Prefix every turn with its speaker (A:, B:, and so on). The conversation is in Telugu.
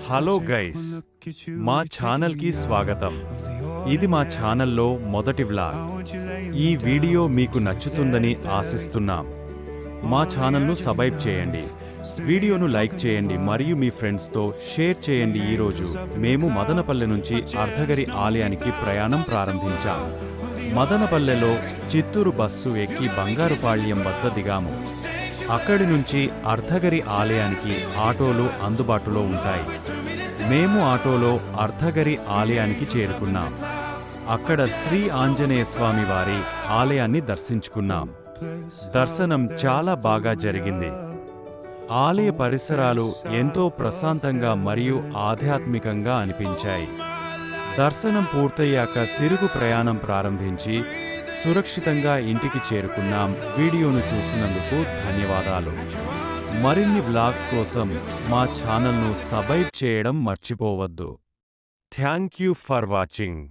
A: హలో గైస్, మా ఛానల్కి స్వాగతం. ఇది మా ఛానల్లో మొదటి వ్లాగ్. ఈ వీడియో మీకు నచ్చుతుందని ఆశిస్తున్నాం. మా ఛానల్ను సబ్స్క్రైబ్ చేయండి, వీడియోను లైక్ చేయండి మరియు మీ ఫ్రెండ్స్తో షేర్ చేయండి. ఈరోజు మేము మదనపల్లె నుంచి అర్ధగిరి ఆలయానికి ప్రయాణం ప్రారంభించాం. మదనపల్లెలో చిత్తూరు బస్సు ఎక్కి బంగారుపాళ్యం వద్ద దిగాము. అక్కడి నుంచి అర్ధగిరి ఆలయానికి ఆటోలు అందుబాటులో ఉంటాయి. మేము ఆటోలో అర్ధగిరి ఆలయానికి చేరుకున్నాం. అక్కడ శ్రీ ఆంజనేయ స్వామి వారి ఆలయాన్ని దర్శించుకున్నాం. దర్శనం చాలా బాగా జరిగింది. ఆలయ పరిసరాలు ఎంతో ప్రశాంతంగా మరియు ఆధ్యాత్మికంగా అనిపించాయి. దర్శనం పూర్తయ్యాక తిరుగు ప్రయాణం ప్రారంభించి సురక్షితంగా ఇంటికి చేరుకున్నాం. వీడియోను చూసినందుకు ధన్యవాదాలు. మరిన్ని వ్లాగ్స్ కోసం మా ఛానల్ను సబ్స్క్రైబ్ చేయడం మర్చిపోవద్దు. Thank you for watching.